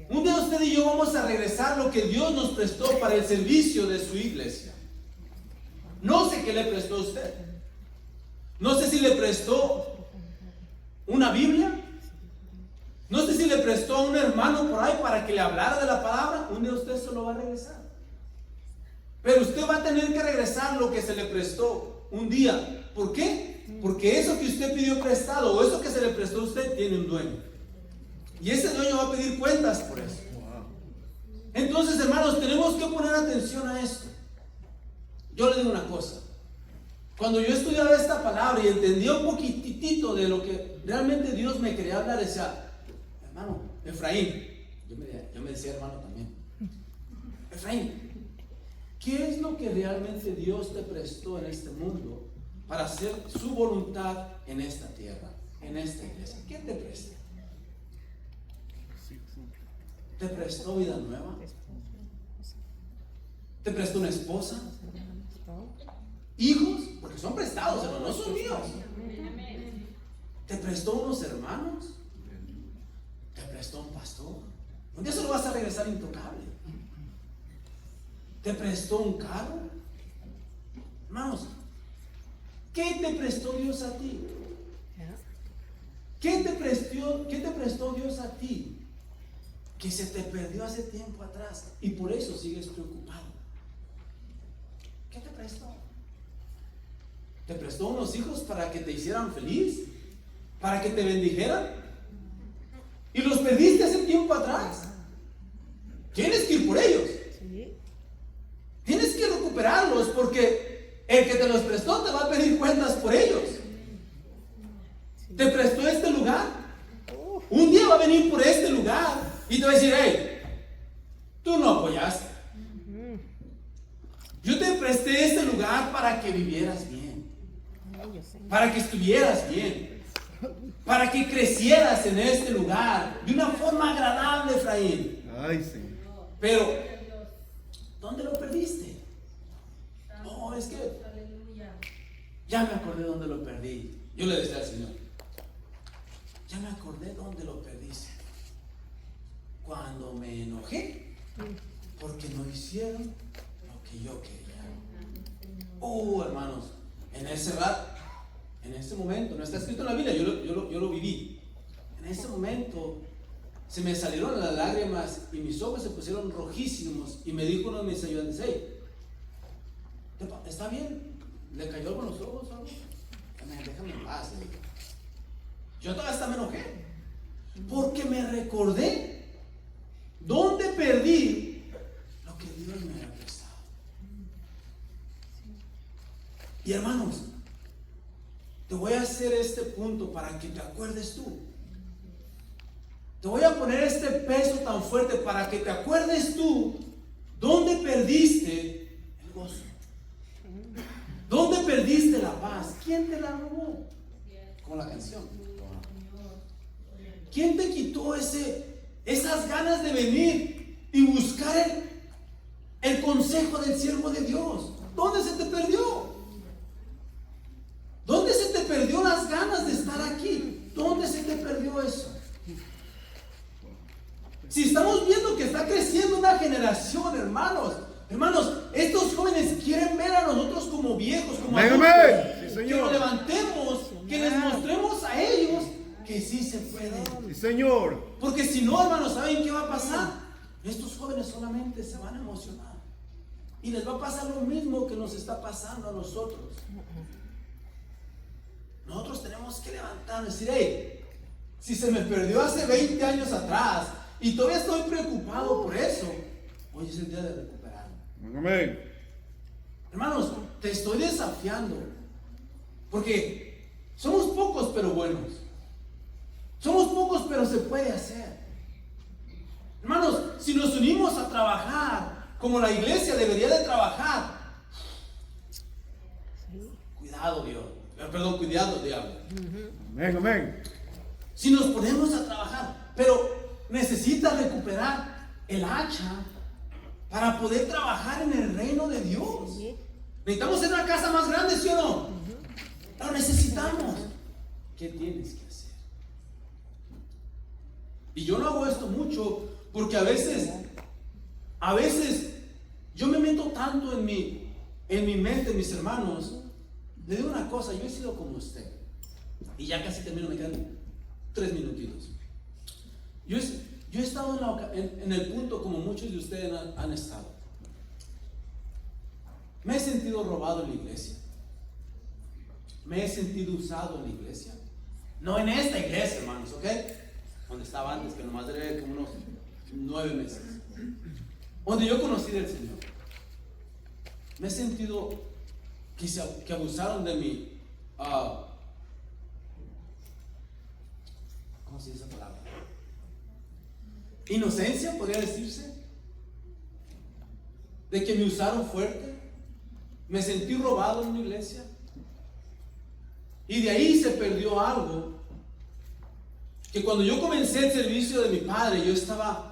S1: Un día usted y yo vamos a regresar lo que Dios nos prestó para el servicio de su iglesia. No sé qué le prestó a usted. No sé si le prestó una Biblia. No sé si le prestó a un hermano por ahí para que le hablara de la palabra. Un día usted se lo va a regresar. Pero usted va a tener que regresar lo que se le prestó un día. ¿Por qué? Porque eso que usted pidió prestado, o eso que se le prestó a usted, tiene un dueño. Y ese dueño va a pedir cuentas por eso. Entonces, hermanos, tenemos que poner atención a esto. Yo le digo una cosa. Cuando yo estudiaba esta palabra y entendía un poquitito de lo que realmente Dios me quería hablar, decía, hermano, Efraín, yo me decía hermano también, Efraín, ¿qué es lo que realmente Dios te prestó en este mundo para hacer su voluntad en esta tierra, en esta iglesia? ¿Qué te prestó? ¿Te prestó vida nueva? ¿Te prestó una esposa? ¿Hijos? Porque son prestados, hermano, no son míos. ¿Te prestó unos hermanos? ¿Te prestó un pastor? Un día se lo vas a regresar intocable. ¿Te prestó un carro? Hermanos, ¿qué te prestó Dios a ti? ¿Qué te prestó Dios a ti? Que se te perdió hace tiempo atrás y por eso sigues preocupado. ¿Qué te prestó? ¿Te prestó unos hijos para que te hicieran feliz? ¿Para que te bendijeran? ¿Y los perdiste hace tiempo atrás? Tienes que ir por ellos. Tienes que recuperarlos porque el que te los prestó te va a pedir cuentas por ellos. Te prestó este lugar. Un día va a venir por este lugar y te va a decir: hey, tú no apoyaste. Yo te presté este lugar para que vivieras bien, para que estuvieras bien, para que crecieras en este lugar de una forma agradable, Efraín.
S2: Ay, Señor.
S1: Pero, ¿dónde lo perdiste? No, es que ya me acordé dónde lo perdí. Yo le decía al Señor: ya me acordé dónde lo perdiste. Cuando me enojé porque no hicieron lo que yo quería. Hermanos, en ese momento, no está escrito en la Biblia, yo lo viví. En ese momento se me salieron las lágrimas y mis ojos se pusieron rojísimos. Y me dijo uno de mis ayudantes: hey, ¿está bien? ¿Le cayó algo en los ojos o algo? Déjame en paz. Yo todavía hasta me enojé porque me recordé dónde perdí lo que Dios me había prestado. Y hermanos, te voy a hacer este punto para que te acuerdes tú. Te voy a poner este peso tan fuerte para que te acuerdes tú dónde perdiste el gozo, dónde perdiste la paz. ¿Quién te la robó? Como la canción. ¿Quién te quitó esas ganas de venir y buscar el consejo del siervo de Dios? ¿Dónde se te perdió? ¿Dónde se te perdió las ganas de estar aquí? ¿Dónde se te perdió eso? Si estamos viendo que está creciendo una generación, hermanos, estos jóvenes quieren ver a nosotros como viejos, como adultos,
S2: Sí,
S1: que nos levantemos, que les mostremos a ellos que sí se puede.
S2: Sí, Señor.
S1: Porque si no, hermanos, ¿saben qué va a pasar? Estos jóvenes solamente se van a emocionar y les va a pasar lo mismo que nos está pasando a nosotros. Nosotros tenemos que levantarnos y decir: hey, si se me perdió hace 20 años atrás y todavía estoy preocupado por eso, hoy es el día de recuperarlo.
S2: Amén.
S1: Hermanos, te estoy desafiando porque somos pocos pero buenos. Somos pocos pero se puede hacer. Hermanos, si nos unimos a trabajar como la iglesia debería de trabajar, cuidado Dios, cuidado diablo.
S2: Amén, amén.
S1: Si nos ponemos a trabajar, pero necesitas recuperar el hacha para poder trabajar en el reino de Dios. Necesitamos hacer una casa más grande, ¿sí o no? Lo necesitamos. ¿Qué tienes que hacer? Y yo no hago esto mucho porque a veces yo me meto tanto en mi mente, mis hermanos. Le digo una cosa: yo he sido como usted. Y ya casi termino, me quedan 3 minutitos. Yo he estado en el punto como muchos de ustedes han estado. Me he sentido robado en la iglesia. Me he sentido usado en la iglesia. No en esta iglesia, hermanos, ¿ok? Donde estaba antes, que nomás duré como unos 9 meses. Donde yo conocí del Señor. Me he sentido que abusaron de mi ¿cómo se dice esa palabra? Inocencia, podría decirse. De que me usaron fuerte. Me sentí robado en una iglesia. Y de ahí se perdió algo. Que cuando yo comencé el servicio de mi padre, yo estaba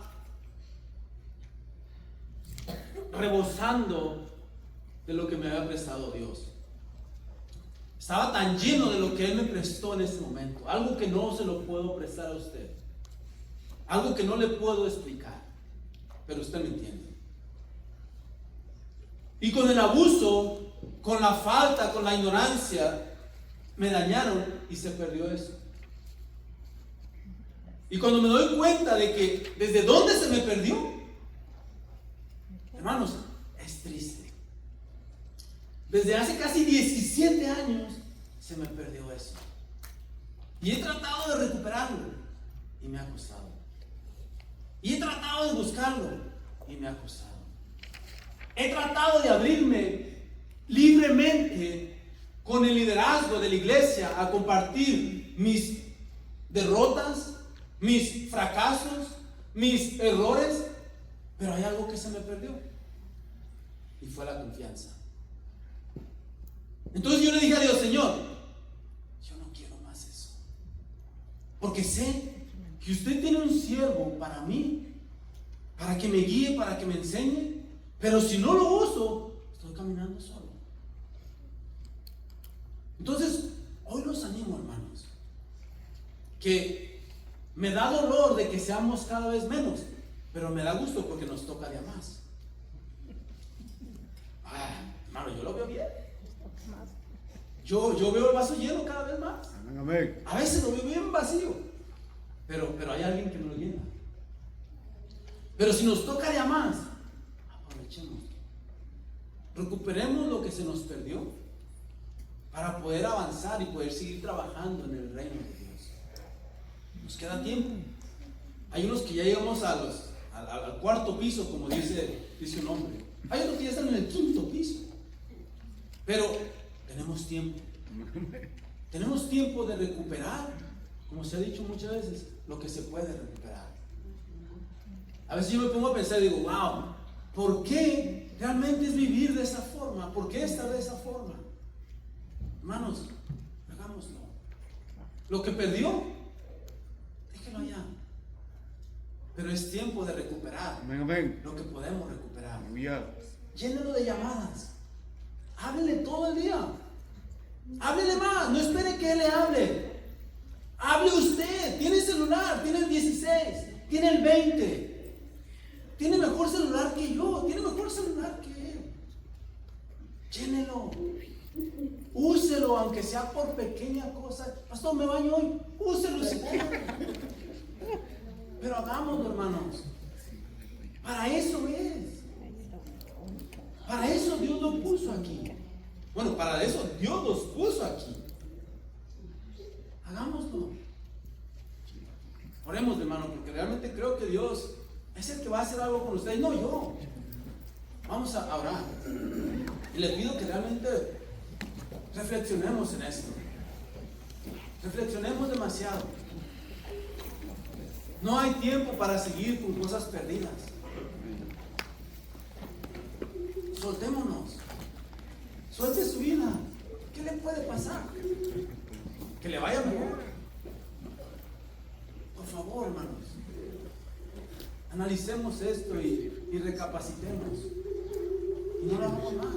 S1: rebosando de lo que me había prestado Dios. Estaba tan lleno de lo que Él me prestó en ese momento. Algo que no se lo puedo prestar a usted. Algo que no le puedo explicar. Pero usted me entiende. Y con el abuso, con la falta, con la ignorancia, me dañaron y se perdió eso. Y cuando me doy cuenta de que desde dónde se me perdió, hermanos, es triste. Desde hace casi 17 años se me perdió eso. Y he tratado de recuperarlo y me ha costado. Y he tratado de buscarlo y me ha costado. He tratado de abrirme libremente con el liderazgo de la iglesia a compartir mis derrotas, mis fracasos, mis errores, pero hay algo que se me perdió y fue la confianza. Entonces yo le dije a Dios: Señor, yo no quiero más eso, porque sé que usted tiene un siervo para mí, para que me guíe, para que me enseñe, pero si no lo uso, estoy caminando solo. Entonces hoy los animo, hermanos, que me da dolor de que seamos cada vez menos, pero me da gusto porque nos toca de a más. Hermano, yo lo veo bien. Yo veo el vaso lleno cada vez más.
S2: Amén.
S1: A veces lo veo bien vacío, pero hay alguien que me lo llena. Pero si nos toca de a más, aprovechemos. Recuperemos lo que se nos perdió para poder avanzar y poder seguir trabajando en el reino de Dios. Nos queda tiempo. Hay unos que ya llegamos al cuarto piso, como dice un hombre. Hay otros que ya están en el quinto piso. Pero tenemos tiempo. Tenemos tiempo de recuperar, como se ha dicho muchas veces, lo que se puede recuperar. A veces yo me pongo a pensar y digo: wow, ¿por qué realmente es vivir de esa forma? ¿Por qué estar de esa forma? Hermanos, hagámoslo. Lo que perdió, déjelo allá. Pero es tiempo de recuperar.
S2: Amén, amén.
S1: Lo que podemos recuperar.
S2: Aleluya.
S1: Llénelo de llamadas. Háblele todo el día. Háblele más. No espere que él le hable. Hable usted. Tiene celular. Tiene el 16. Tiene el 20. Tiene mejor celular que yo. Tiene mejor celular que él. Llénelo. Úselo, aunque sea por pequeña cosa. Pastor, me baño hoy. Úselo si quiere. Pero hagámoslo, hermanos. Para eso es. Para eso Dios lo puso aquí. Bueno, para eso Dios los puso aquí. Hagámoslo. Oremos, hermano, porque realmente creo que Dios es el que va a hacer algo con ustedes, no yo. Vamos a orar. Y le pido que realmente reflexionemos en esto. Reflexionemos demasiado. No hay tiempo para seguir con cosas perdidas. Soltémonos. Suelte su vida. ¿Qué le puede pasar? Que le vaya mejor. Por favor, hermanos, analicemos esto y recapacitemos. Y no lo hagamos más.